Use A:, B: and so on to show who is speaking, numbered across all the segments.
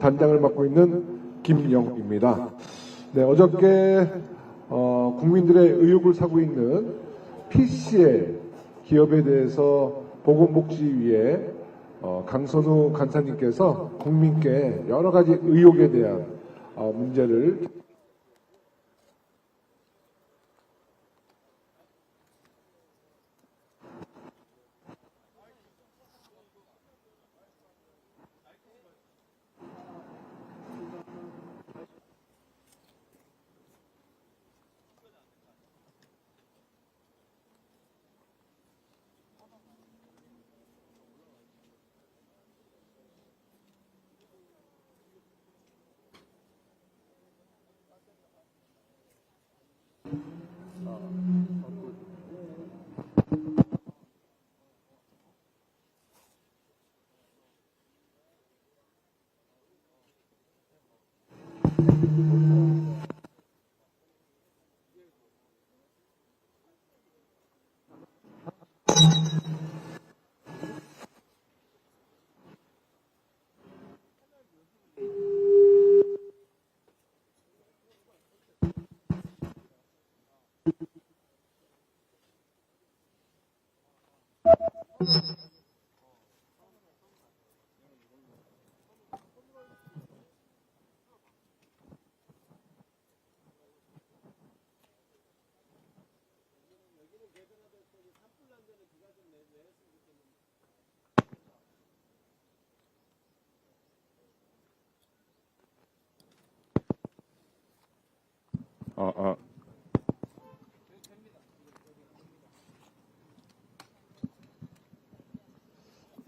A: 단장을 맡고 있는 김영입니다. 네, 어저께 국민들의 의혹을 사고 있는 PCL 기업에 대해서 보건복지위에 강선우 간사님께서 국민께 여러 가지 의혹에 대한 문제를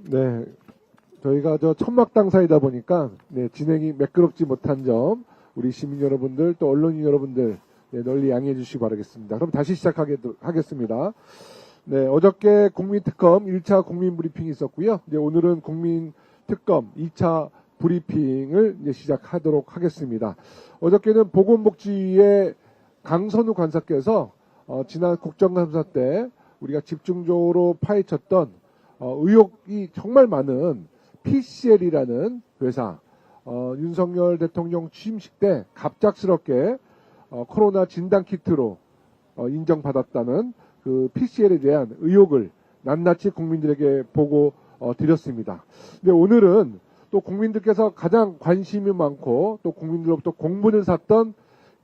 A: 네, 저희가 천막 당사이다 보니까 진행이 매끄럽지 못한 점 우리 시민 여러분들 또 언론인 여러분들 널리 양해해 주시기 바라겠습니다. 그럼 다시 시작하겠습니다. 네, 어저께 국민특검 1차 국민브리핑이 있었고요. 오늘은 국민특검 2차 브리핑을 시작하도록 하겠습니다. 어저께는 보건복지위의 강선우 관사께서 지난 국정감사 때 우리가 집중적으로 파헤쳤던 의혹이 정말 많은 PCL이라는 회사, 윤석열 대통령 취임식 때 갑작스럽게 코로나 진단키트로 인정받았다는 그 PCL에 대한 의혹을 낱낱이 국민들에게 보고 드렸습니다. 근데 오늘은 또 국민들께서 가장 관심이 많고 또 국민들로부터 공분을 샀던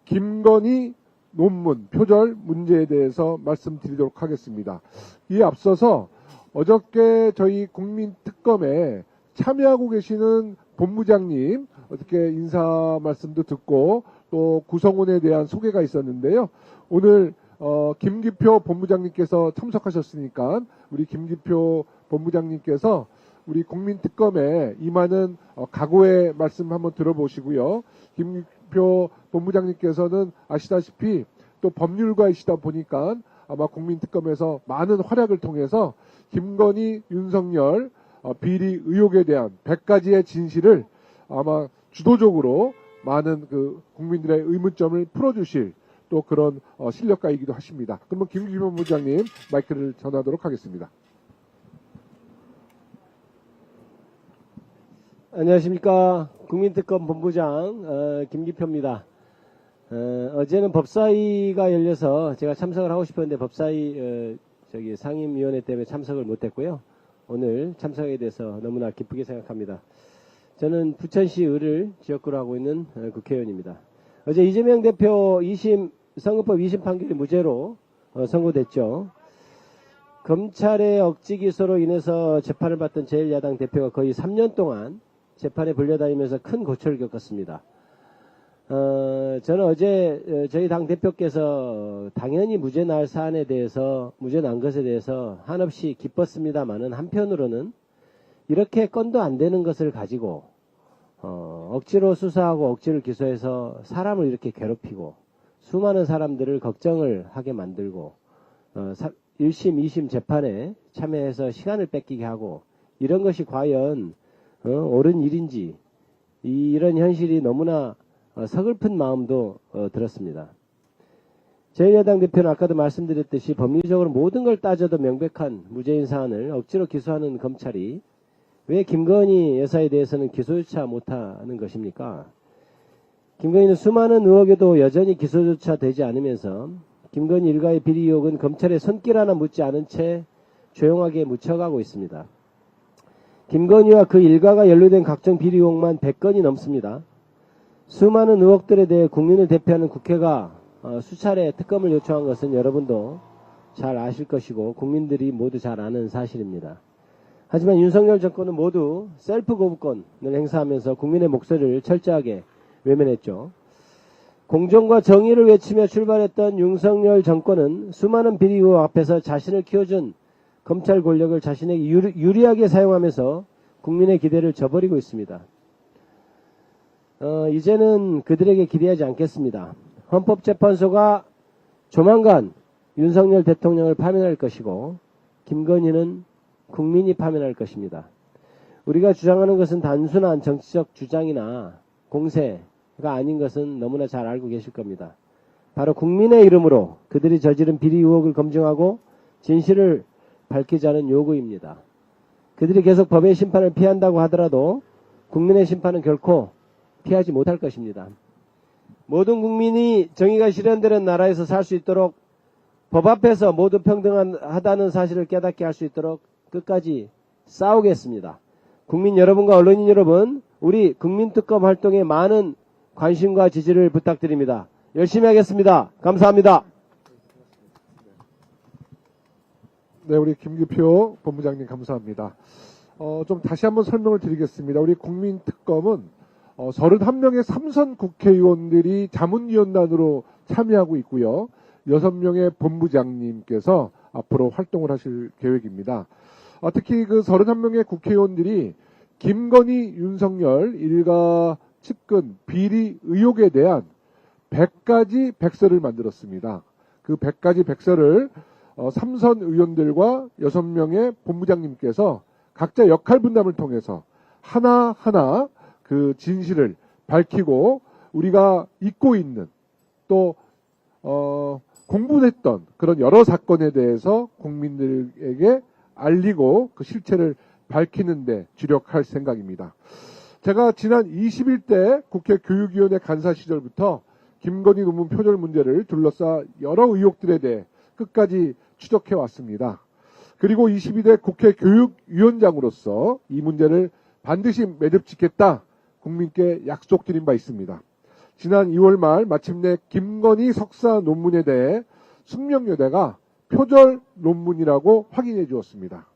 A: 김건희 논문, 표절 문제에 대해서 말씀드리도록 하겠습니다. 이에 앞서서 어저께 저희 국민특검에 참여하고 계시는 본부장님 어떻게 인사 말씀도 듣고 또 구성원에 대한 소개가 있었는데요. 오늘 김기표 본부장님께서 참석하셨으니까 우리 김기표 본부장님께서 우리 국민특검에 임하는 각오의 말씀 한번 들어보시고요. 김기표 본부장님께서는 아시다시피 또 법률가이시다 보니까 아마 국민특검에서 많은 활약을 통해서 김건희, 윤석열 비리 의혹에 대한 100가지의 진실을 아마 주도적으로 많은 그 국민들의 의문점을 풀어주실 또 그런 실력가이기도 하십니다. 그러면 김기표 본부장님 마이크를 전하도록 하겠습니다.
B: 안녕하십니까. 국민특검 본부장 김기표입니다. 어제는 법사위가 열려서 제가 참석을 하고 싶었는데 법사위 상임위원회 때문에 참석을 못했고요. 오늘 참석에 대해서 너무나 기쁘게 생각합니다. 저는 부천시 을을 지역구로 하고 있는 국회의원입니다. 어제 이재명 대표 선거법 2심 판결이 무죄로 선고됐죠. 검찰의 억지 기소로 인해서 재판을 받던 제1야당 대표가 거의 3년 동안 재판에 불려다니면서 큰 고초를 겪었습니다. 저는 어제 저희 당 대표께서 당연히 무죄 날 사안에 대해서, 무죄 난 것에 대해서 한없이 기뻤습니다만은 한편으로는 이렇게 건도 안 되는 것을 가지고 억지로 수사하고 억지로 기소해서 사람을 이렇게 괴롭히고 수많은 사람들을 걱정을 하게 만들고 1심, 2심 재판에 참여해서 시간을 뺏기게 하고 이런 것이 과연 옳은 일인지 이런 현실이 너무나 서글픈 마음도 들었습니다. 제1야당 대표는 아까도 말씀드렸듯이 법리적으로 모든 걸 따져도 명백한 무죄인 사안을 억지로 기소하는 검찰이 왜 김건희 여사에 대해서는 기소조차 못하는 것입니까? 김건희는 수많은 의혹에도 여전히 기소조차 되지 않으면서 김건희 일가의 비리 의혹은 검찰의 손길 하나 묻지 않은 채 조용하게 묻혀가고 있습니다. 김건희와 그 일가가 연루된 각종 비리 의혹만 100건이 넘습니다. 수많은 의혹들에 대해 국민을 대표하는 국회가 수차례 특검을 요청한 것은 여러분도 잘 아실 것이고 국민들이 모두 잘 아는 사실입니다. 하지만 윤석열 정권은 모두 셀프 거부권을 행사하면서 국민의 목소리를 철저하게 외면했죠. 공정과 정의를 외치며 출발했던 윤석열 정권은 수많은 비리 의혹 앞에서 자신을 키워준 검찰 권력을 자신에게 유리하게 사용하면서 국민의 기대를 저버리고 있습니다. 이제는 그들에게 기대하지 않겠습니다. 헌법재판소가 조만간 윤석열 대통령을 파면할 것이고 김건희는 국민이 파면할 것입니다. 우리가 주장하는 것은 단순한 정치적 주장이나 공세가 아닌 것은 너무나 잘 알고 계실 겁니다. 바로 국민의 이름으로 그들이 저지른 비리 의혹을 검증하고 진실을 밝히자는 요구입니다. 그들이 계속 법의 심판을 피한다고 하더라도 국민의 심판은 결코 피하지 못할 것입니다. 모든 국민이 정의가 실현되는 나라에서 살 수 있도록 법 앞에서 모두 평등하다는 사실을 깨닫게 할 수 있도록 끝까지 싸우겠습니다. 국민 여러분과 언론인 여러분, 우리 국민특검 활동에 많은 관심과 지지를 부탁드립니다. 열심히 하겠습니다. 감사합니다.
A: 네, 우리 김기표 본부장님 감사합니다. 좀 다시 한번 설명을 드리겠습니다. 우리 국민특검은 31명의 삼선 국회의원들이 자문위원단으로 참여하고 있고요. 6명의 본부장님께서 앞으로 활동을 하실 계획입니다. 특히 그 31명의 국회의원들이 김건희, 윤석열 일가 측근 비리 의혹에 대한 100가지 백서를 만들었습니다. 그 100가지 백서를 삼선 의원들과 6명의 본부장님께서 각자 역할 분담을 통해서 하나하나 그 진실을 밝히고 우리가 잊고 있는 또 공분했던 그런 여러 사건에 대해서 국민들에게 알리고 그 실체를 밝히는 데 주력할 생각입니다. 제가 지난 21대 국회 교육위원회 간사 시절부터 김건희 논문 표절 문제를 둘러싸 여러 의혹들에 대해 끝까지 추적해 왔습니다. 그리고 22대 국회 교육위원장으로서 이 문제를 반드시 매듭짓겠다 국민께 약속드린 바 있습니다. 지난 2월 말 마침내 김건희 석사 논문에 대해 숙명여대가 표절 논문이라고 확인해 주었습니다.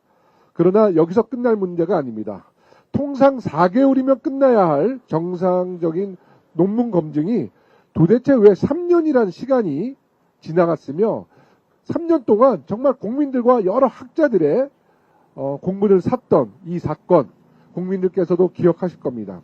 A: 그러나 여기서 끝날 문제가 아닙니다. 통상 4개월이면 끝나야 할 정상적인 논문 검증이 도대체 왜 3년이라는 시간이 지나갔으며 3년 동안 정말 국민들과 여러 학자들의 공분을 샀던 이 사건 국민들께서도 기억하실 겁니다.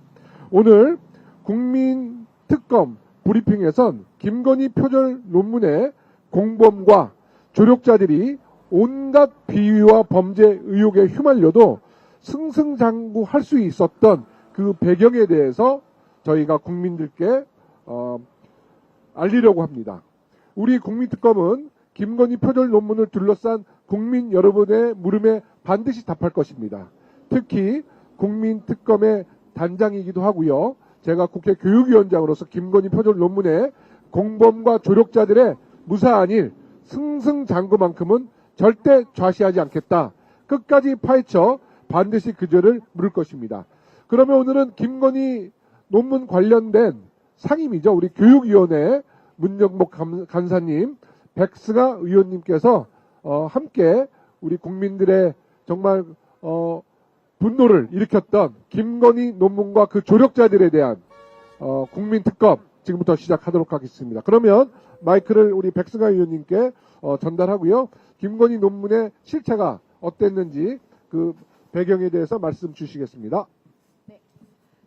A: 오늘 국민특검 브리핑에선 김건희 표절 논문의 공범과 조력자들이 온갖 비위와 범죄 의혹에 휘말려도 승승장구할 수 있었던 그 배경에 대해서 저희가 국민들께 알리려고 합니다. 우리 국민특검은 김건희 표절 논문을 둘러싼 국민 여러분의 물음에 반드시 답할 것입니다. 특히 국민특검의 단장이기도 하고요. 제가 국회 교육위원장으로서 김건희 표절 논문의 공범과 조력자들의 무사한 일, 승승장구만큼은 절대 좌시하지 않겠다. 끝까지 파헤쳐 반드시 그 죄를 물을 것입니다. 그러면 오늘은 김건희 논문 관련된 상임이죠. 우리 교육위원회 문정복 간사님, 백승아 의원님께서 함께 우리 국민들의 정말 분노를 일으켰던 김건희 논문과 그 조력자들에 대한 국민특검 지금부터 시작하도록 하겠습니다. 그러면 마이크를 우리 백승아 의원님께 전달하고요. 김건희 논문의 실체가 어땠는지 그 배경에 대해서 말씀 주시겠습니다.
C: 네.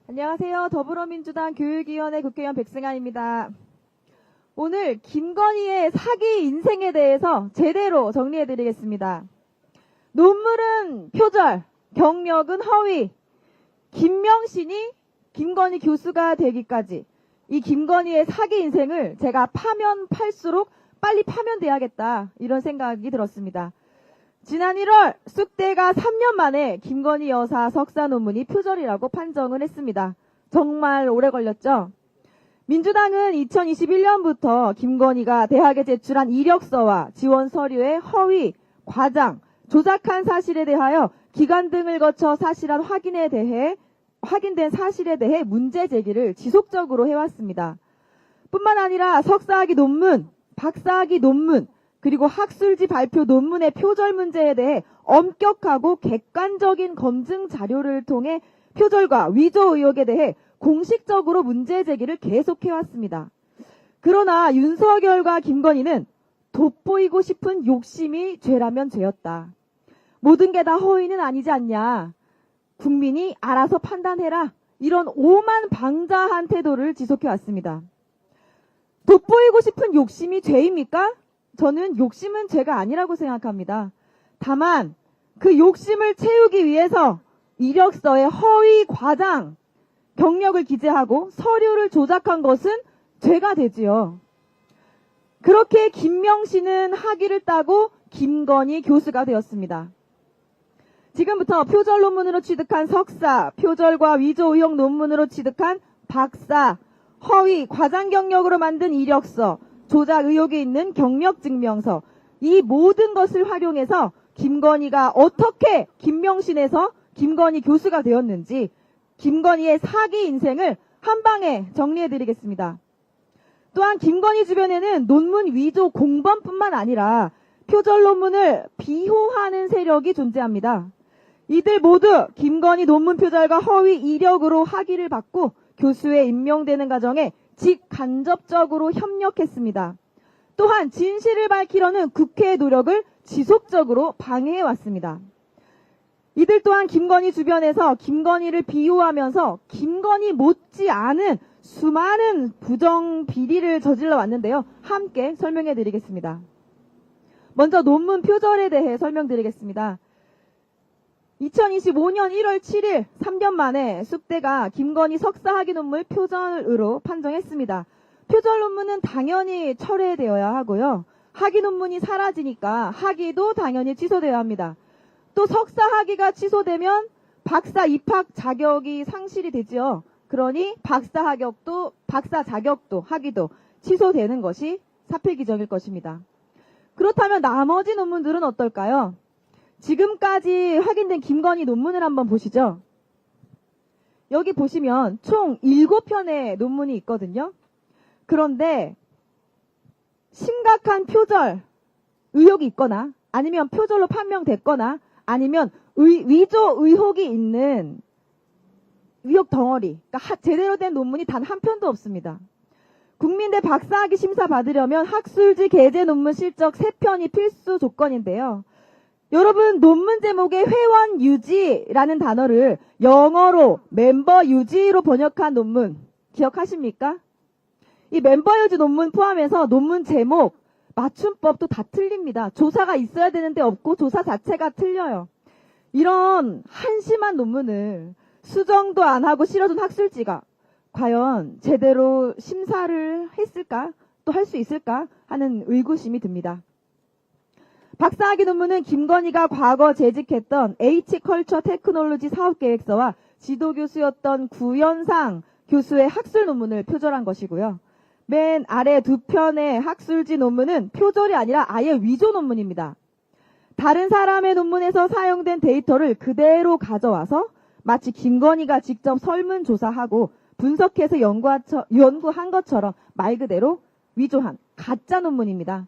C: 안녕하세요. 더불어민주당 교육위원회 국회의원 백승아입니다. 오늘 김건희의 사기 인생에 대해서 제대로 정리해드리겠습니다. 논문은 표절, 경력은 허위, 김명신이 김건희 교수가 되기까지 이 김건희의 사기 인생을 제가 파면 팔수록 빨리 파면돼야겠다 이런 생각이 들었습니다. 지난 1월 쑥대가 3년 만에 김건희 여사 석사 논문이 표절이라고 판정을 했습니다. 정말 오래 걸렸죠? 민주당은 2021년부터 김건희가 대학에 제출한 이력서와 지원 서류의 허위, 과장, 조작한 사실에 대하여 기관 등을 거쳐 확인된 사실에 대해 문제 제기를 지속적으로 해왔습니다. 뿐만 아니라 석사학위 논문, 박사학위 논문, 그리고 학술지 발표 논문의 표절 문제에 대해 엄격하고 객관적인 검증 자료를 통해 표절과 위조 의혹에 대해 공식적으로 문제 제기를 계속해왔습니다. 그러나 윤석열과 김건희는 돋보이고 싶은 욕심이 죄라면 죄였다. 모든 게 다 허위는 아니지 않냐. 국민이 알아서 판단해라. 이런 오만방자한 태도를 지속해왔습니다. 돋보이고 싶은 욕심이 죄입니까? 저는 욕심은 죄가 아니라고 생각합니다. 다만 그 욕심을 채우기 위해서 이력서에 허위, 과장, 경력을 기재하고 서류를 조작한 것은 죄가 되지요. 그렇게 김명신은 학위를 따고 김건희 교수가 되었습니다. 지금부터 표절 논문으로 취득한 석사, 표절과 위조 의혹 논문으로 취득한 박사, 허위, 과장 경력으로 만든 이력서, 조작 의혹이 있는 경력증명서, 이 모든 것을 활용해서 김건희가 어떻게 김명신에서 김건희 교수가 되었는지 김건희의 사기 인생을 한 방에 정리해드리겠습니다. 또한 김건희 주변에는 논문 위조 공범뿐만 아니라 표절 논문을 비호하는 세력이 존재합니다. 이들 모두 김건희 논문 표절과 허위 이력으로 학위를 받고 교수에 임명되는 과정에 직간접적으로 협력했습니다. 또한 진실을 밝히려는 국회의 노력을 지속적으로 방해해왔습니다. 이들 또한 김건희 주변에서 김건희를 비호하면서 김건희 못지않은 수많은 부정 비리를 저질러 왔는데요. 함께 설명해 드리겠습니다. 먼저 논문 표절에 대해 설명드리겠습니다. 2025년 1월 7일 3년 만에 쑥대가 김건희 석사학위 논문 표절으로 판정했습니다. 표절 논문은 당연히 철회되어야 하고요. 학위 논문이 사라지니까 학위도 당연히 취소되어야 합니다. 또 석사 학위가 취소되면 박사 입학 자격이 상실이 되죠. 그러니 박사 자격도 학위도 취소되는 것이 사필 규정일 것입니다. 그렇다면 나머지 논문들은 어떨까요? 지금까지 확인된 김건희 논문을 한번 보시죠. 여기 보시면 총 7편의 논문이 있거든요. 그런데 심각한 표절 의혹이 있거나 아니면 표절로 판명됐거나 아니면 위조 의혹이 있는 의혹 덩어리, 그러니까 제대로 된 논문이 단 한 편도 없습니다. 국민대 박사학위 심사 받으려면 학술지 게재 논문 실적 3편이 필수 조건인데요. 여러분, 논문 제목에 회원 유지라는 단어를 영어로 멤버 유지로 번역한 논문 기억하십니까? 이 멤버 유지 논문 포함해서 논문 제목, 맞춤법도 다 틀립니다. 조사가 있어야 되는데 없고 조사 자체가 틀려요. 이런 한심한 논문을 수정도 안 하고 실어둔 학술지가 과연 제대로 심사를 했을까? 또 할 수 있을까? 하는 의구심이 듭니다. 박사학위 논문은 김건희가 과거 재직했던 H컬처 테크놀로지 사업계획서와 지도교수였던 구현상 교수의 학술 논문을 표절한 것이고요. 맨 아래 2편의 학술지 논문은 표절이 아니라 아예 위조 논문입니다. 다른 사람의 논문에서 사용된 데이터를 그대로 가져와서 마치 김건희가 직접 설문조사하고 분석해서 연구한 것처럼 말 그대로 위조한 가짜 논문입니다.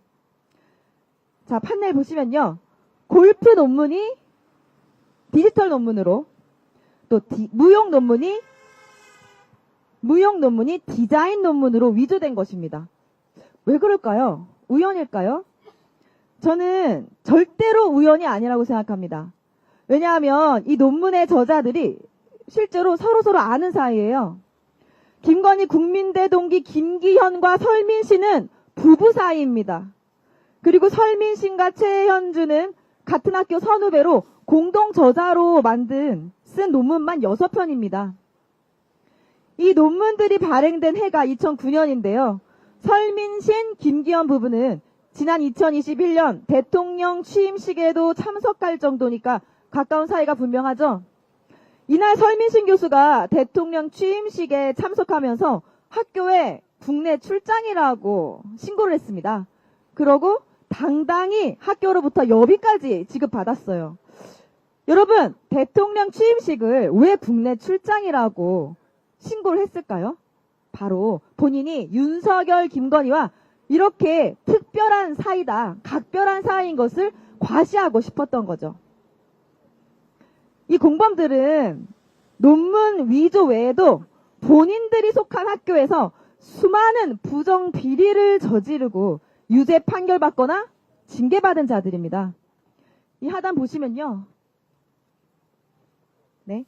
C: 자, 판넬 보시면요. 골프 논문이 디지털 논문으로, 또 무용 논문이 디자인 논문으로 위조된 것입니다. 왜 그럴까요? 우연일까요? 저는 절대로 우연이 아니라고 생각합니다. 왜냐하면 이 논문의 저자들이 실제로 서로 아는 사이예요. 김건희 국민대 동기 김기현과 설민씨는 부부 사이입니다. 그리고 설민씨과 최현주는 같은 학교 선후배로 공동 저자로 쓴 논문만 6편입니다. 이 논문들이 발행된 해가 2009년인데요. 설민신, 김기현 부부는 지난 2021년 대통령 취임식에도 참석할 정도니까 가까운 사이가 분명하죠. 이날 설민신 교수가 대통령 취임식에 참석하면서 학교에 국내 출장이라고 신고를 했습니다. 그러고 당당히 학교로부터 여비까지 지급받았어요. 여러분, 대통령 취임식을 왜 국내 출장이라고 신고를 했을까요? 바로 본인이 윤석열, 김건희와 이렇게 특별한 사이다, 각별한 사이인 것을 과시하고 싶었던 거죠. 이 공범들은 논문 위조 외에도 본인들이 속한 학교에서 수많은 부정 비리를 저지르고 유죄 판결받거나 징계받은 자들입니다. 이 하단 보시면요. 네.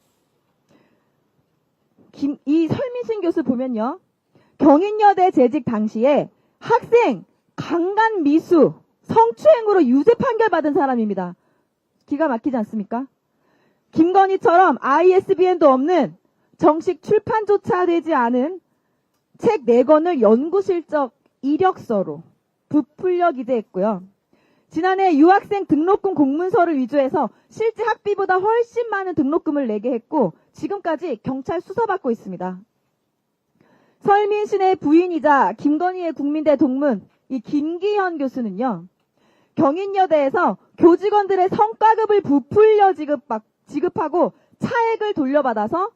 C: 이 설민신 교수 보면요. 경인여대 재직 당시에 학생 강간 미수, 성추행으로 유죄 판결받은 사람입니다. 기가 막히지 않습니까? 김건희처럼 ISBN도 없는 정식 출판조차 되지 않은 책 4권을 연구실적 이력서로 부풀려 기재했고요. 지난해 유학생 등록금 공문서를 위조해서 실제 학비보다 훨씬 많은 등록금을 내게 했고 지금까지 경찰 수사받고 있습니다. 설민신의 부인이자 김건희의 국민대 동문 이 김기현 교수는요. 경인여대에서 교직원들의 성과급을 부풀려 지급하고 차액을 돌려받아서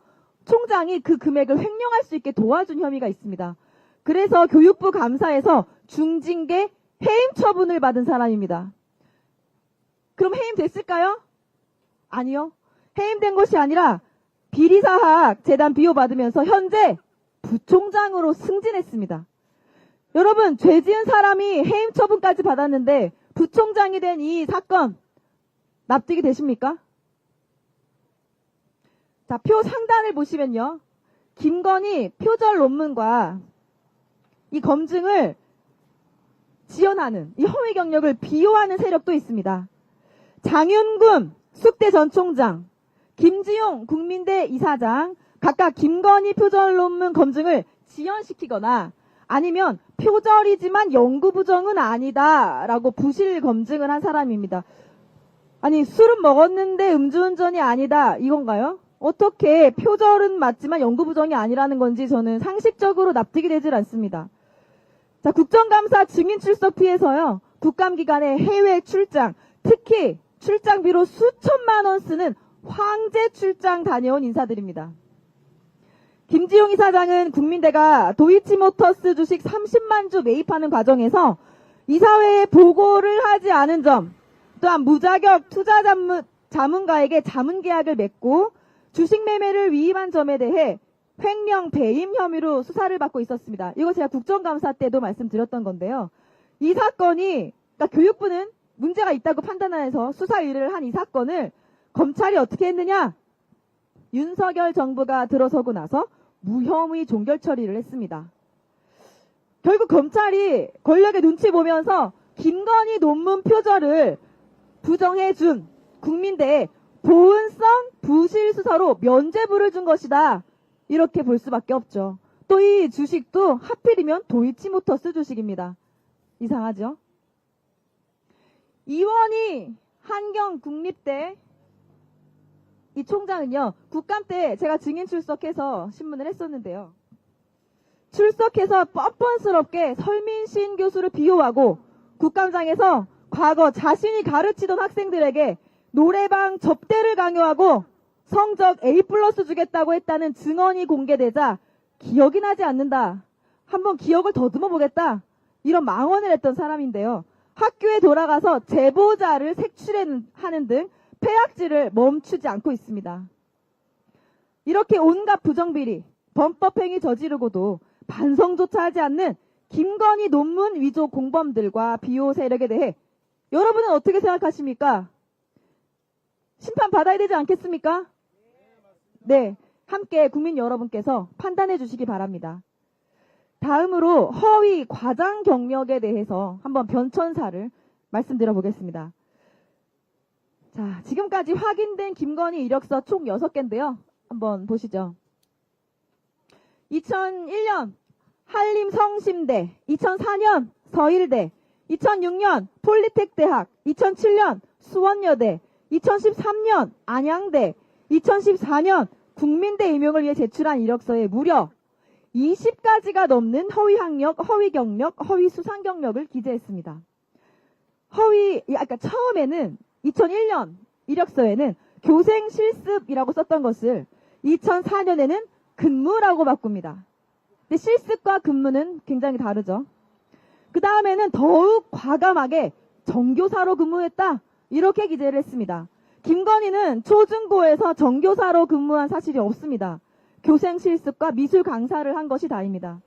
C: 총장이 그 금액을 횡령할 수 있게 도와준 혐의가 있습니다. 그래서 교육부 감사에서 중징계 해임 처분을 받은 사람입니다. 그럼 해임됐을까요? 아니요. 해임된 것이 아니라 비리사학 재단 비호받으면서 현재 부총장으로 승진했습니다. 여러분, 죄 지은 사람이 해임 처분까지 받았는데 부총장이 된 이 사건 납득이 되십니까? 자, 표 상단을 보시면요. 김건희 표절 논문과 이 검증을 지연하는 이 허위 경력을 비호하는 세력도 있습니다. 장윤금 숙대 전 총장, 김지용 국민대 이사장 각각 김건희 표절 논문 검증을 지연시키거나 아니면 표절이지만 연구 부정은 아니다라고 부실 검증을 한 사람입니다. 아니, 술은 먹었는데 음주운전이 아니다 이건가요? 어떻게 표절은 맞지만 연구 부정이 아니라는 건지 저는 상식적으로 납득이 되질 않습니다. 자, 국정감사 증인 출석 피해서요. 국감기간에 해외 출장, 특히 출장비로 수천만 원 쓰는 황제 출장 다녀온 인사들입니다. 김지용 이사장은 국민대가 도이치모터스 주식 30만 주 매입하는 과정에서 이사회에 보고를 하지 않은 점, 또한 무자격 투자 자문가에게 자문계약을 맺고 주식 매매를 위임한 점에 대해 횡령 배임 혐의로 수사를 받고 있었습니다. 이거 제가 국정감사 때도 말씀드렸던 건데요. 이 사건이, 그러니까 교육부는 문제가 있다고 판단해서 수사 의뢰를 한 이 사건을 검찰이 어떻게 했느냐? 윤석열 정부가 들어서고 나서 무혐의 종결 처리를 했습니다. 결국 검찰이 권력의 눈치 보면서 김건희 논문 표절을 부정해준 국민대에 보은성 부실 수사로 면죄부를 준 것이다. 이렇게 볼 수밖에 없죠. 또 이 주식도 하필이면 도이치모터스 주식입니다. 이상하죠? 이원희 한경국립대 이 총장은요. 국감 때 제가 증인 출석해서 신문을 했었는데요. 출석해서 뻔뻔스럽게 설민신 교수를 비호하고 국감장에서 과거 자신이 가르치던 학생들에게 노래방 접대를 강요하고 성적 A+ 주겠다고 했다는 증언이 공개되자 기억이 나지 않는다. 한번 기억을 더듬어 보겠다. 이런 망언을 했던 사람인데요. 학교에 돌아가서 제보자를 색출하는 등 폐악질을 멈추지 않고 있습니다. 이렇게 온갖 부정비리, 범법행위 저지르고도 반성조차 하지 않는 김건희 논문 위조 공범들과 비호 세력에 대해 여러분은 어떻게 생각하십니까? 심판 받아야 되지 않겠습니까? 네, 함께 국민 여러분께서 판단해 주시기 바랍니다. 다음으로 허위 과장 경력에 대해서 한번 변천사를 말씀드려 보겠습니다. 자, 지금까지 확인된 김건희 이력서 총 6개인데요. 한번 보시죠. 2001년 한림성심대, 2004년 서일대, 2006년 폴리텍 대학, 2007년 수원여대, 2013년 안양대, 2014년 국민대 임용을 위해 제출한 이력서에 무려 20가지가 넘는 허위 학력, 허위 경력, 허위 수상 경력을 기재했습니다. 처음에는 2001년 이력서에는 교생 실습이라고 썼던 것을 2004년에는 근무라고 바꿉니다. 근데 실습과 근무는 굉장히 다르죠. 그 다음에는 더욱 과감하게 정교사로 근무했다. 이렇게 기재를 했습니다. 김건희는 초중고에서 정교사로 근무한 사실이 없습니다. 교생 실습과 미술 강사를 한 것이 다입니다.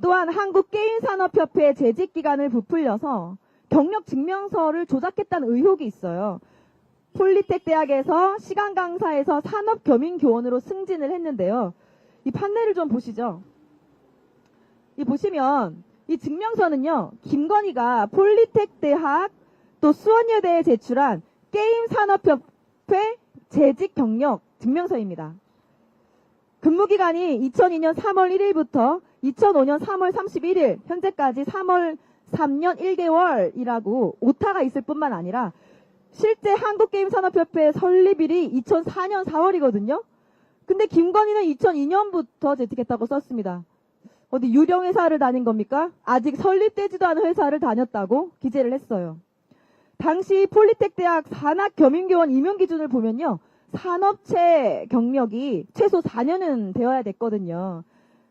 C: 또한 한국게임산업협회 재직기간을 부풀려서 경력 증명서를 조작했다는 의혹이 있어요. 폴리텍 대학에서 시간 강사에서 산업교민교원으로 승진을 했는데요. 이 판례를 좀 보시죠. 보시면 이 증명서는요. 김건희가 폴리텍 대학 또 수원여대에 제출한 게임산업협회 재직 경력 증명서입니다. 근무기간이 2002년 3월 1일부터 2005년 3월 31일 현재까지 3년 1개월이라고 오타가 있을 뿐만 아니라 실제 한국게임산업협회 설립일이 2004년 4월이거든요. 근데 김건희는 2002년부터 재직했다고 썼습니다. 어디 유령회사를 다닌 겁니까? 아직 설립되지도 않은 회사를 다녔다고 기재를 했어요. 당시 폴리텍 대학 산학교민교원 임용 기준을 보면요. 산업체 경력이 최소 4년은 되어야 됐거든요.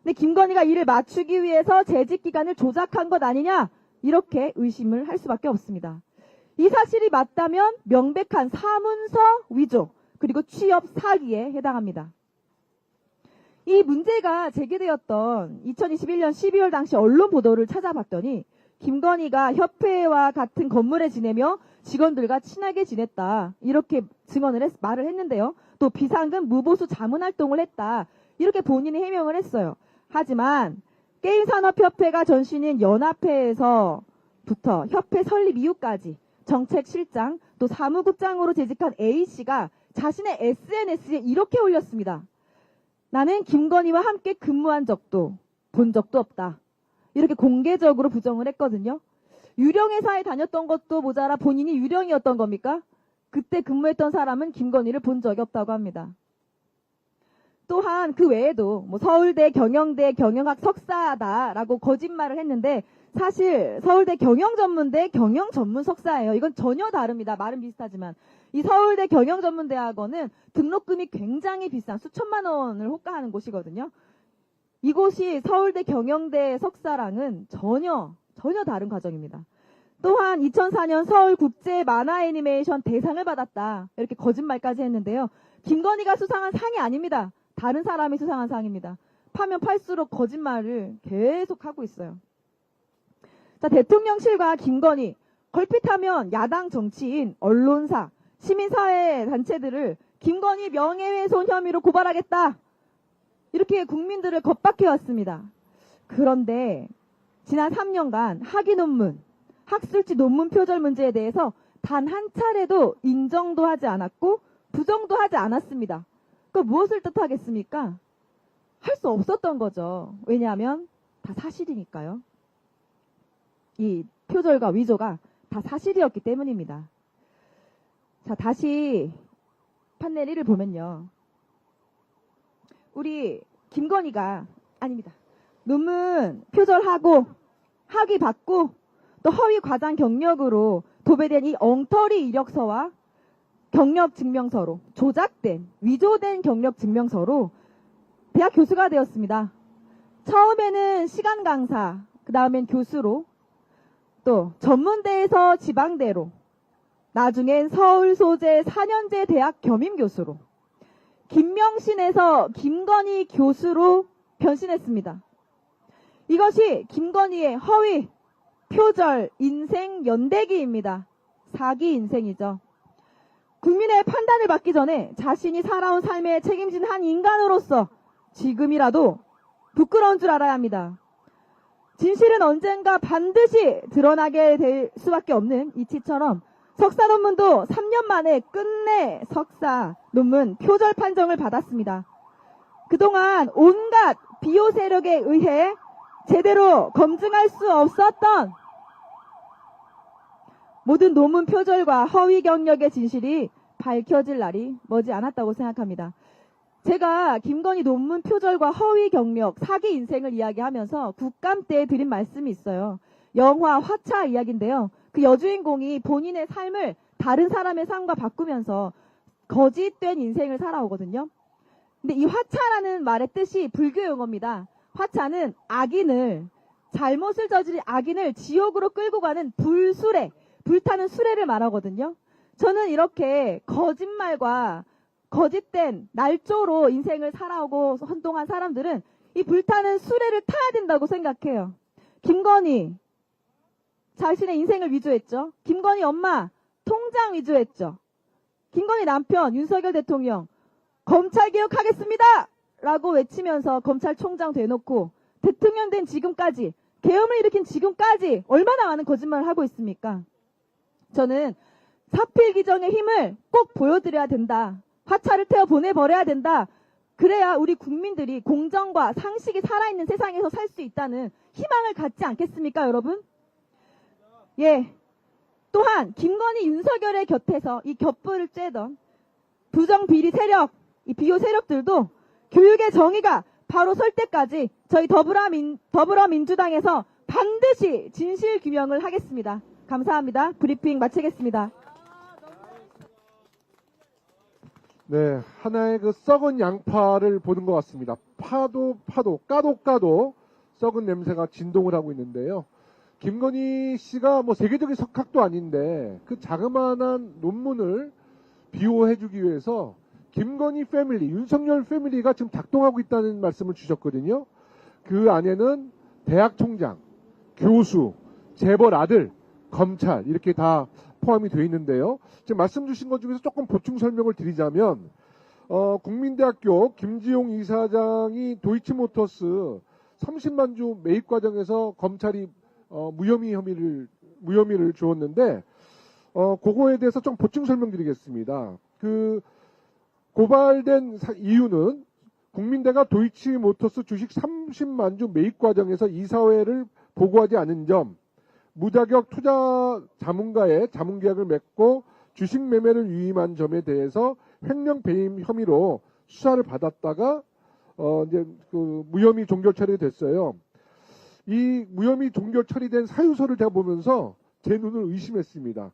C: 근데 김건희가 이를 맞추기 위해서 재직 기간을 조작한 것 아니냐? 이렇게 의심을 할 수밖에 없습니다. 이 사실이 맞다면 명백한 사문서 위조 그리고 취업 사기에 해당합니다. 이 문제가 제기되었던 2021년 12월 당시 언론 보도를 찾아봤더니 김건희가 협회와 같은 건물에 지내며 직원들과 친하게 지냈다. 이렇게 말을 했는데요. 또 비상금 무보수 자문활동을 했다. 이렇게 본인이 해명을 했어요. 하지만 게임산업협회가 전신인 연합회에서부터 협회 설립 이후까지 정책실장 또 사무국장으로 재직한 A씨가 자신의 SNS에 이렇게 올렸습니다. 나는 김건희와 함께 근무한 적도 본 적도 없다. 이렇게 공개적으로 부정을 했거든요. 유령회사에 다녔던 것도 모자라 본인이 유령이었던 겁니까? 그때 근무했던 사람은 김건희를 본 적이 없다고 합니다. 또한 그 외에도 서울대 경영대 경영학 석사다라고 거짓말을 했는데 사실 서울대 경영전문대 경영전문 석사예요. 이건 전혀 다릅니다. 말은 비슷하지만 이 서울대 경영전문대학원은 등록금이 굉장히 비싼 수천만 원을 호가하는 곳이거든요. 이곳이 서울대 경영대 석사랑은 전혀 다른 과정입니다. 또한 2004년 서울국제만화애니메이션 대상을 받았다. 이렇게 거짓말까지 했는데요. 김건희가 수상한 상이 아닙니다. 다른 사람이 수상한 상입니다. 파면 팔수록 거짓말을 계속 하고 있어요. 자, 대통령실과 김건희, 걸핏하면 야당 정치인, 언론사, 시민사회 단체들을 김건희 명예훼손 혐의로 고발하겠다. 이렇게 국민들을 겁박해왔습니다. 그런데 지난 3년간 학위 논문, 학술지 논문 표절 문제에 대해서 단 한 차례도 인정도 하지 않았고 부정도 하지 않았습니다. 그 무엇을 뜻하겠습니까? 할 수 없었던 거죠. 왜냐하면 다 사실이니까요. 이 표절과 위조가 다 사실이었기 때문입니다. 자, 다시 판넬 1을 보면요. 우리 김건희가 아닙니다. 논문 표절하고 학위 받고 또 허위 과장 경력으로 도배된 이 엉터리 이력서와 경력 증명서로 조작된 위조된 경력 증명서로 대학 교수가 되었습니다. 처음에는 시간 강사, 그 다음엔 교수로 또 전문대에서 지방대로 나중엔 서울 소재 4년제 대학 겸임 교수로 김명신에서 김건희 교수로 변신했습니다. 이것이 김건희의 허위, 표절, 인생 연대기입니다. 사기 인생이죠. 국민의 판단을 받기 전에 자신이 살아온 삶에 책임진 한 인간으로서 지금이라도 부끄러운 줄 알아야 합니다. 진실은 언젠가 반드시 드러나게 될 수밖에 없는 이치처럼 석사 논문도 3년 만에 끝내 석사 논문 표절 판정을 받았습니다. 그동안 온갖 비호 세력에 의해 제대로 검증할 수 없었던 모든 논문 표절과 허위 경력의 진실이 밝혀질 날이 머지 않았다고 생각합니다. 제가 김건희 논문 표절과 허위 경력, 사기 인생을 이야기하면서 국감 때 드린 말씀이 있어요. 영화 화차 이야기인데요. 그 여주인공이 본인의 삶을 다른 사람의 삶과 바꾸면서 거짓된 인생을 살아오거든요. 근데 이 화차라는 말의 뜻이 불교 용어입니다. 화차는 악인을, 잘못을 저지른 악인을 지옥으로 끌고 가는 불수레, 불타는 수레를 말하거든요. 저는 이렇게 거짓말과 거짓된 날조로 인생을 살아오고 한동안 사람들은 이 불타는 수레를 타야 된다고 생각해요. 김건희 자신의 인생을 위조했죠. 김건희 엄마 통장 위조했죠. 김건희 남편 윤석열 대통령 검찰개혁하겠습니다 라고 외치면서 검찰총장 돼놓고 대통령 된 지금까지, 계엄을 일으킨 지금까지 얼마나 많은 거짓말을 하고 있습니까? 저는 사필기정의 힘을 꼭 보여드려야 된다. 화차를 태워 보내버려야 된다. 그래야 우리 국민들이 공정과 상식이 살아있는 세상에서 살 수 있다는 희망을 갖지 않겠습니까, 여러분? 예. 또한 김건희 윤석열의 곁에서 이 겹불을 쬐던 부정비리 세력, 이 비호 세력들도 교육의 정의가 바로 설 때까지 저희 더불어민주당에서 반드시 진실규명을 하겠습니다. 감사합니다. 브리핑 마치겠습니다.
A: 네, 하나의 그 썩은 양파를 보는 것 같습니다. 파도 까도 썩은 냄새가 진동을 하고 있는데요. 김건희 씨가 뭐 세계적인 석학도 아닌데 그 자그마한 논문을 비호해주기 위해서 김건희 패밀리, 윤석열 패밀리가 지금 작동하고 있다는 말씀을 주셨거든요. 그 안에는 대학 총장, 교수, 재벌 아들, 검찰 이렇게 다 포함이 되어 있는데요. 지금 말씀 주신 것 중에서 조금 보충 설명을 드리자면 국민대학교 김지용 이사장이 도이치모터스 30만 주 매입 과정에서 검찰이 무혐의를 주었는데 그거에 대해서 좀 보충 설명드리겠습니다. 그 고발된 이유는 국민대가 도이치모터스 주식 30만 주 매입 과정에서 이사회를 보고하지 않은 점, 무자격 투자 자문가의 자문계약을 맺고 주식 매매를 위임한 점에 대해서 횡령 배임 혐의로 수사를 받았다가 이제 그 무혐의 종결 처리됐어요. 이 무혐의 종결 처리된 사유서를 제가 보면서 제 눈을 의심했습니다.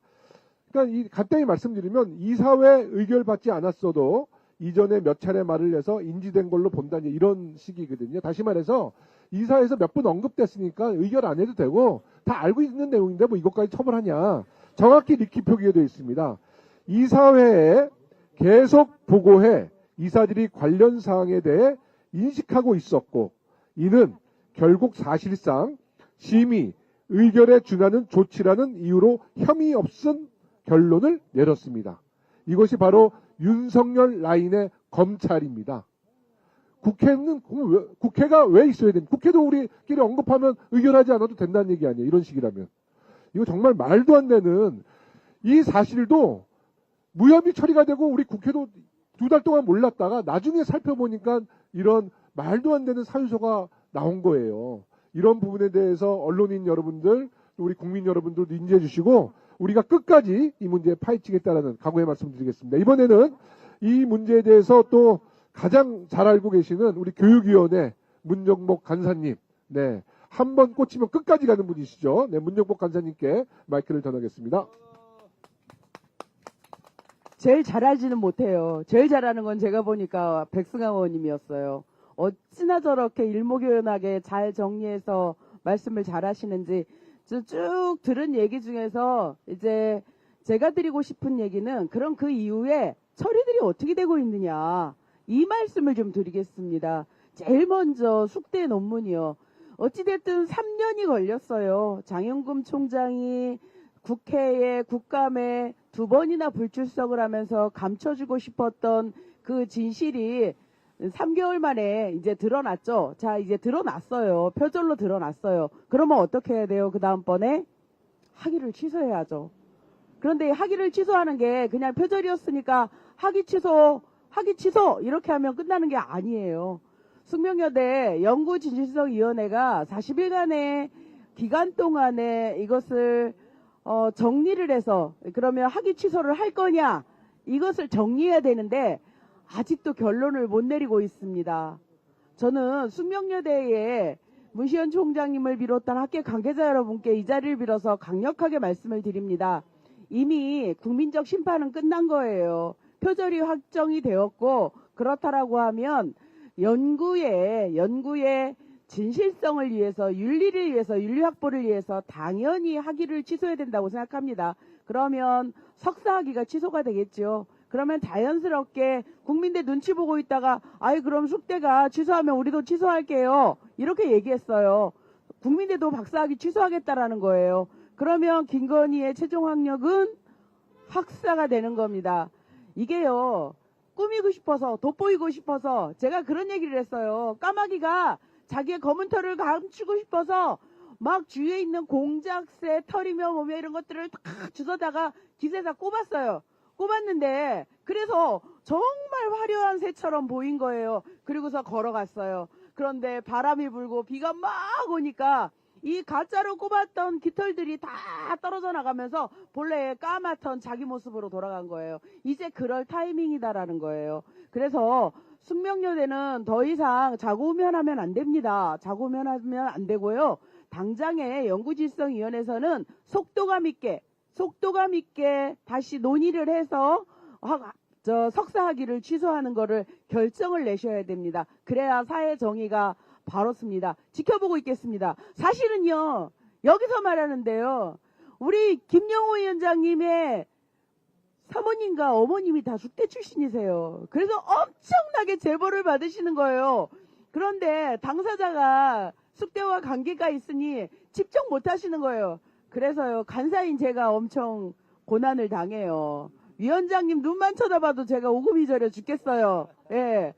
A: 그러니까 간단히 말씀드리면 이사회 의결받지 않았어도 이전에 몇 차례 말을 해서 인지된 걸로 본다니 이런 식이거든요. 다시 말해서 이사회에서 몇 번 언급됐으니까 의결 안 해도 되고 다 알고 있는 내용인데 뭐 이것까지 처벌하냐. 정확히 리키 표기가 되어 있습니다. 이사회에 계속 보고해 이사들이 관련 사항에 대해 인식하고 있었고 이는 결국 사실상 심의, 의결에 준하는 조치라는 이유로 혐의 없은 결론을 내렸습니다. 이것이 바로 윤석열 라인의 검찰입니다. 국회가 왜 있어야 됩니까? 국회도 우리끼리 언급하면 의결하지 않아도 된다는 얘기 아니에요. 이런 식이라면. 이거 정말 말도 안 되는 이 사실도 무혐의 처리가 되고 우리 국회도 2달 동안 몰랐다가 나중에 살펴보니까 이런 말도 안 되는 사유서가 나온 거예요. 이런 부분에 대해서 언론인 여러분들, 우리 국민 여러분들도 인지해 주시고 우리가 끝까지 이 문제에 파헤치겠다라는 각오의 말씀드리겠습니다. 이번에는 이 문제에 대해서 또 가장 잘 알고 계시는 우리 교육위원회 문정복 간사님, 네, 한 번 꽂히면 끝까지 가는 분이시죠. 네, 문정복 간사님께 마이크를 전하겠습니다.
D: 제일 잘하지는 못해요. 제일 잘하는 건 제가 보니까 백승환 의원님이었어요. 어찌나 저렇게 일목요연하게 잘 정리해서 말씀을 잘하시는지 쭉 들은 얘기 중에서 이제 제가 드리고 싶은 얘기는 그럼 그 이후에 처리들이 어떻게 되고 있느냐 이 말씀을 좀 드리겠습니다. 제일 먼저 숙대 논문이요. 어찌됐든 3년이 걸렸어요. 장영금 총장이 국회에 국감에 2번이나 불출석을 하면서 감춰주고 싶었던 그 진실이 3개월 만에 이제 드러났죠. 자, 이제 드러났어요. 표절로 드러났어요. 그러면 어떻게 해야 돼요? 그 다음번에 학위를 취소해야죠. 그런데 학위를 취소하는 게 그냥 표절이었으니까 학위 취소 이렇게 하면 끝나는 게 아니에요. 숙명여대 연구진실성위원회가 40일간의 기간 동안에 이것을 정리를 해서 그러면 학위 취소를 할 거냐 이것을 정리해야 되는데 아직도 결론을 못 내리고 있습니다. 저는 숙명여대의 문시현 총장님을 비롯한 학계 관계자 여러분께 이 자리를 빌어서 강력하게 말씀을 드립니다. 이미 국민적 심판은 끝난 거예요. 표절이 확정이 되었고 그렇다라고 하면 연구의 진실성을 위해서 윤리를 위해서 윤리 확보를 위해서 당연히 학위를 취소해야 된다고 생각합니다. 그러면 석사학위가 취소가 되겠죠. 그러면 자연스럽게 국민들 눈치 보고 있다가 아이 그럼 숙대가 취소하면 우리도 취소할게요. 이렇게 얘기했어요. 국민들도 박사학위 취소하겠다라는 거예요. 그러면 김건희의 최종 학력은 학사가 되는 겁니다. 이게요. 꾸미고 싶어서 돋보이고 싶어서 제가 그런 얘기를 했어요. 까마귀가 자기의 검은 털을 감추고 싶어서 막 주위에 있는 공작새 털이며 뭐며 이런 것들을 다 주워다가 기세사 꼽았어요. 꼽았는데 그래서 정말 화려한 새처럼 보인 거예요. 그리고서 걸어갔어요. 그런데 바람이 불고 비가 막 오니까 이 가짜로 꼽았던 깃털들이 다 떨어져 나가면서 본래의 까맣던 자기 모습으로 돌아간 거예요. 이제 그럴 타이밍이다라는 거예요. 그래서 숙명여대는 더 이상 자고우면하면 안 됩니다. 자고우면하면 안 되고요. 당장의 연구질성위원회에서는 속도감 있게 다시 논의를 해서 석사학위를 취소하는 거를 결정을 내셔야 됩니다. 그래야 사회 정의가 바로습니다. 지켜보고 있겠습니다. 사실은요, 여기서 말하는데요, 우리 김영호 위원장님의 사모님과 어머님이 다 숙대 출신이세요. 그래서 엄청나게 제보를 받으시는 거예요. 그런데 당사자가 숙대와 관계가 있으니 집중 못 하시는 거예요. 그래서요, 간사인 제가 엄청 고난을 당해요. 위원장님 눈만 쳐다봐도 제가 오금이 저려 죽겠어요. 예.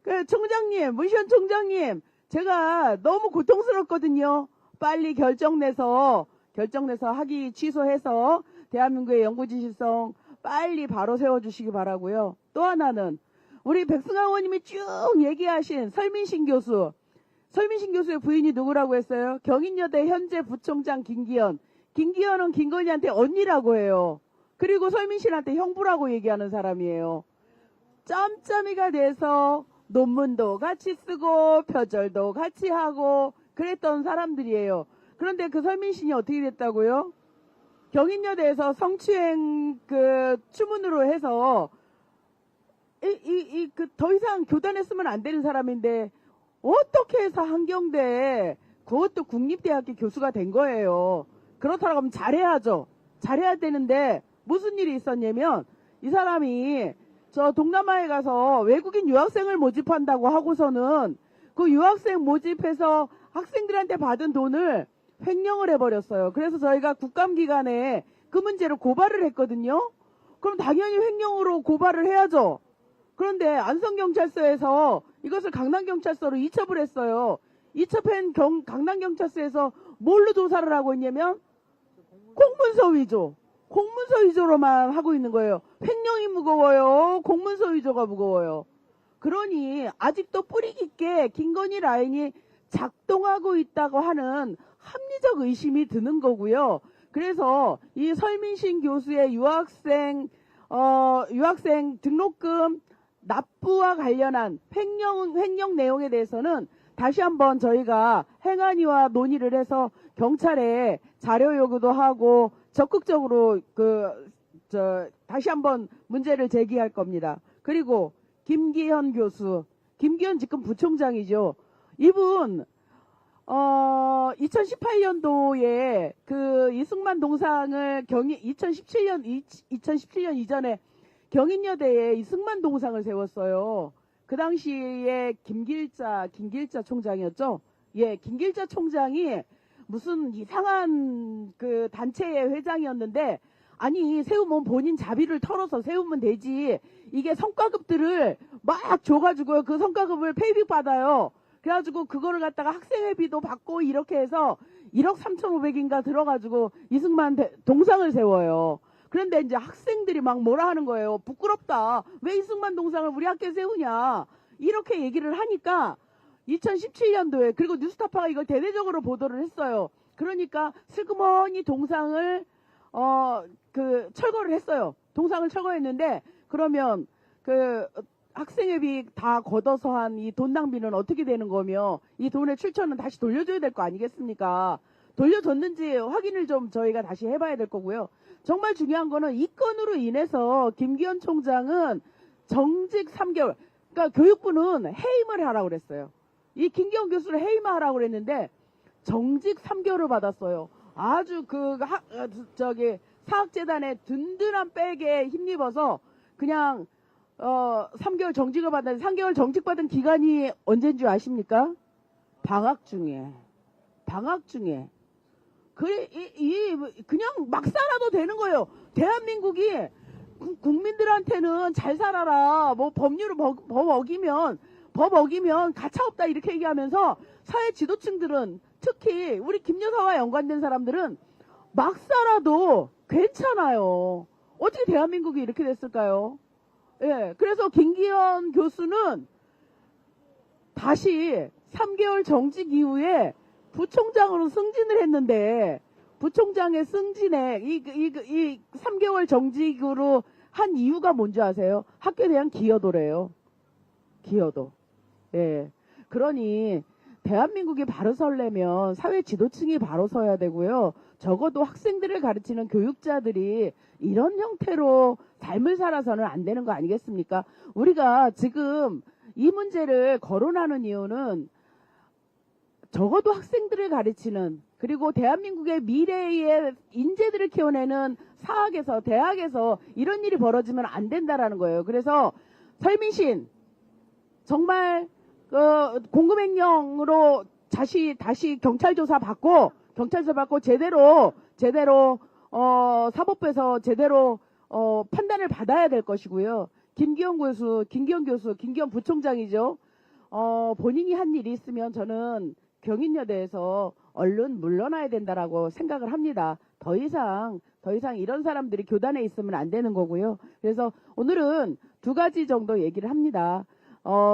D: 그 총장님, 문시현 총장님, 제가 너무 고통스럽거든요. 빨리 결정내서 학위 취소해서 대한민국의 연구진실성 빨리 바로 세워주시기 바라고요. 또 하나는 우리 백승환 의원님이 쭉 얘기하신 설민신 교수의 부인이 누구라고 했어요? 경인여대 현재 부총장 김기현은 김건희한테 언니라고 해요. 그리고 설민신한테 형부라고 얘기하는 사람이에요. 짬짬이가 돼서 논문도 같이 쓰고 표절도 같이 하고 그랬던 사람들이에요. 그런데 그 설민신이 어떻게 됐다고요? 경인여대에서 성추행 추문으로 해서 더 이상 교단에 쓰면 안 되는 사람인데 어떻게 해서 한경대에 그것도 국립대학교 교수가 된 거예요. 그렇다고 하면 잘해야죠. 잘해야 되는데 무슨 일이 있었냐면 이 사람이 저 동남아에 가서 외국인 유학생을 모집한다고 하고서는 그 유학생 모집해서 학생들한테 받은 돈을 횡령을 해버렸어요. 그래서 저희가 국감기관에 그 문제로 고발을 했거든요. 그럼 당연히 횡령으로 고발을 해야죠. 그런데 안성경찰서에서 이것을 강남경찰서로 이첩을 했어요. 이첩한 강남경찰서에서 뭘로 조사를 하고 있냐면 공문서 위조로만 하고 있는 거예요. 횡령이 무거워요. 공문서 위조가 무거워요. 그러니 아직도 뿌리 깊게 김건희 라인이 작동하고 있다고 하는 합리적 의심이 드는 거고요. 그래서 이 설민신 교수의 유학생 등록금 납부와 관련한 횡령 내용에 대해서는 다시 한번 저희가 행안위와 논의를 해서 경찰에 자료 요구도 하고 적극적으로 다시 한번 문제를 제기할 겁니다. 그리고 김기현 교수, 김기현 지금 부총장이죠. 이분 2018년도에 그 이승만 동상을 2017년 이전에 경인여대에 이승만 동상을 세웠어요. 그 당시에 김길자 총장이었죠. 예, 김길자 총장이 무슨 이상한 그 단체의 회장이었는데 아니 세우면 본인 자비를 털어서 세우면 되지. 이게 성과급들을 막 줘가지고요. 그 성과급을 페이백 받아요. 그래가지고 그거를 갖다가 학생회비도 받고 이렇게 해서 1억 3,500인가 들어가지고 이승만 동상을 세워요. 그런데 이제 학생들이 막 뭐라 하는 거예요. 부끄럽다. 왜 이승만 동상을 우리 학교에 세우냐. 이렇게 얘기를 하니까 2017년도에 그리고 뉴스타파가 이걸 대대적으로 보도를 했어요. 그러니까 슬그머니 동상을 철거를 했어요. 동상을 철거했는데, 그러면 학생회비 다 걷어서 한 이 돈 낭비는 어떻게 되는 거며, 이 돈의 출처는 다시 돌려줘야 될 거 아니겠습니까? 돌려줬는지 확인을 좀 저희가 다시 해봐야 될 거고요. 정말 중요한 거는 이 건으로 인해서 김기현 총장은 정직 3개월, 그러니까 교육부는 해임을 하라고 그랬어요. 이 김기현 교수를 해임하라고 그랬는데 정직 3개월을 받았어요. 아주 사학재단의 든든한 백에 힘입어서 그냥 3개월 정직을 받았는데, 3개월 정직받은 기간이 언제인 줄 아십니까? 방학 중에. 그냥 막 살아도 되는 거예요. 대한민국이 국민들한테는 잘 살아라, 뭐 법 어기면 가차없다 이렇게 얘기하면서 사회 지도층들은, 특히 우리 김 여사와 연관된 사람들은 막 살아도 괜찮아요. 어떻게 대한민국이 이렇게 됐을까요? 예, 그래서 김기현 교수는 다시 3개월 정직 이후에 부총장으로 승진을 했는데, 부총장의 승진에 이 3개월 정직으로 한 이유가 뭔지 아세요? 학교에 대한 기여도래요. 기여도. 예. 그러니 대한민국이 바로 서려면 사회 지도층이 바로 서야 되고요. 적어도 학생들을 가르치는 교육자들이 이런 형태로 삶을 살아서는 안 되는 거 아니겠습니까? 우리가 지금 이 문제를 거론하는 이유는 적어도 학생들을 가르치는, 그리고 대한민국의 미래의 인재들을 키워내는 사학에서, 대학에서 이런 일이 벌어지면 안 된다라는 거예요. 그래서 설민신 정말 공금횡령으로 다시 경찰 조사 받고 제대로 사법부에서 제대로 판단을 받아야 될 것이고요. 김기현 부총장이죠. 본인이 한 일이 있으면 저는 경인여대에서 얼른 물러나야 된다라고 생각을 합니다. 더 이상 이런 사람들이 교단에 있으면 안 되는 거고요. 그래서 오늘은 두 가지 정도 얘기를 합니다.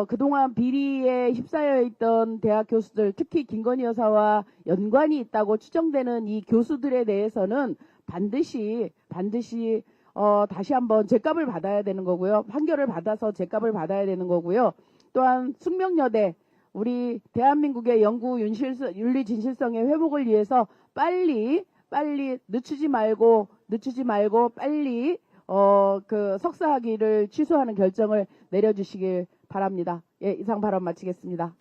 D: 그동안 비리에 휩싸여 있던 대학 교수들, 특히 김건희 여사와 연관이 있다고 추정되는 이 교수들에 대해서는 반드시 다시 한번 죄값을 받아야 되는 거고요. 판결을 받아서 죄값을 받아야 되는 거고요. 또한 숙명여대, 우리 대한민국의 연구 윤리 진실성의 회복을 위해서 빨리 늦추지 말고 빨리 석사 학위를 취소하는 결정을 내려주시길 바랍니다. 예, 이상 발언 마치겠습니다.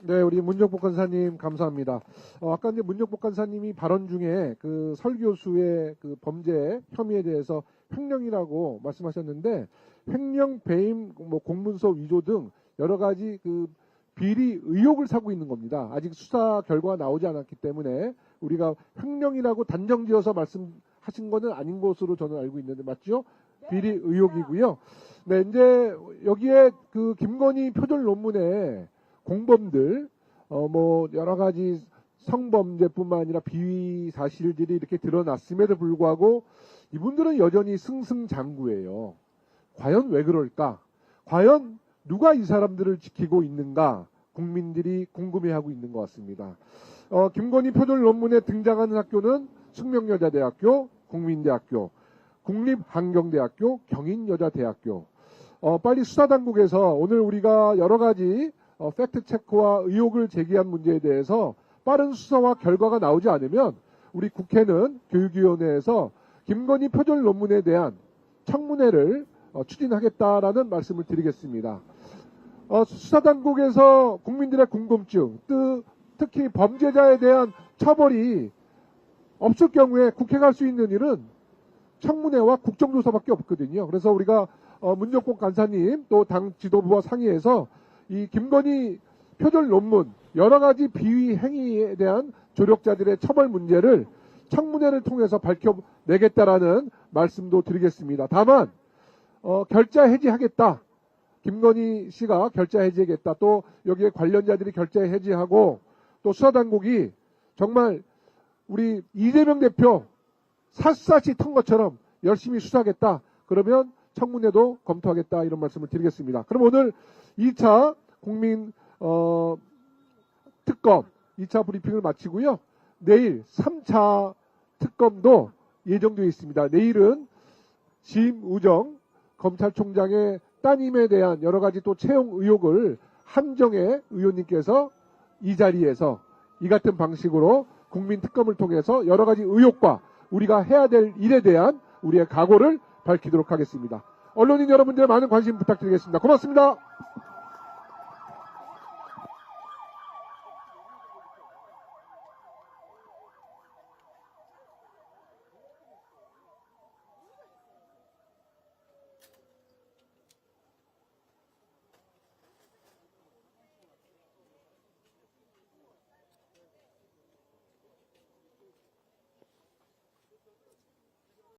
A: 네, 우리 문정복 간사님 감사합니다. 아까 이제 문정복 간사님이 발언 중에 설 교수의 범죄 혐의에 대해서 횡령이라고 말씀하셨는데, 횡령, 배임, 공문서 위조 등 여러 가지 비리 의혹을 사고 있는 겁니다. 아직 수사 결과가 나오지 않았기 때문에 우리가 횡령이라고 단정지어서 말씀하신 것은 아닌 것으로 저는 알고 있는데, 맞죠? 비리 의혹이고요. 네, 이제 여기에 김건희 표절 논문에 공범들 여러 가지 성범죄뿐만 아니라 비위 사실들이 이렇게 드러났음에도 불구하고 이분들은 여전히 승승장구예요. 과연 왜 그럴까? 과연 누가 이 사람들을 지키고 있는가? 국민들이 궁금해하고 있는 것 같습니다. 김건희 표절 논문에 등장하는 학교는 숙명여자대학교, 국민대학교, 국립한경대학교, 경인여자대학교. 빨리 수사당국에서 오늘 우리가 여러 가지 팩트체크와 의혹을 제기한 문제에 대해서 빠른 수사와 결과가 나오지 않으면 우리 국회는 교육위원회에서 김건희 표절 논문에 대한 청문회를 추진하겠다라는 말씀을 드리겠습니다. 수사당국에서 국민들의 궁금증, 특히 범죄자에 대한 처벌이 없을 경우에 국회가 할 수 있는 일은 청문회와 국정조사밖에 없거든요. 그래서 우리가 문정복 간사님 또 당 지도부와 상의해서 이 김건희 표절 논문 여러 가지 비위 행위에 대한 조력자들의 처벌 문제를 청문회를 통해서 밝혀내겠다라는 말씀도 드리겠습니다. 다만 결자 해지하겠다. 김건희 씨가 결자 해지하겠다. 또 여기에 관련자들이 결자 해지하고 또 수사당국이 정말 우리 이재명 대표 샅샅이 턴 것처럼 열심히 수사하겠다. 그러면 청문회도 검토하겠다. 이런 말씀을 드리겠습니다. 그럼 오늘 2차 국민 특검 2차 브리핑을 마치고요. 내일 3차 특검도 예정되어 있습니다. 내일은 심우정 검찰총장의 따님에 대한 여러 가지 또 채용 의혹을 한정혜 의원님께서 이 자리에서 이 같은 방식으로 국민특검을 통해서 여러 가지 의혹과 우리가 해야 될 일에 대한 우리의 각오를 밝히도록 하겠습니다. 언론인 여러분들의 많은 관심 부탁드리겠습니다. 고맙습니다.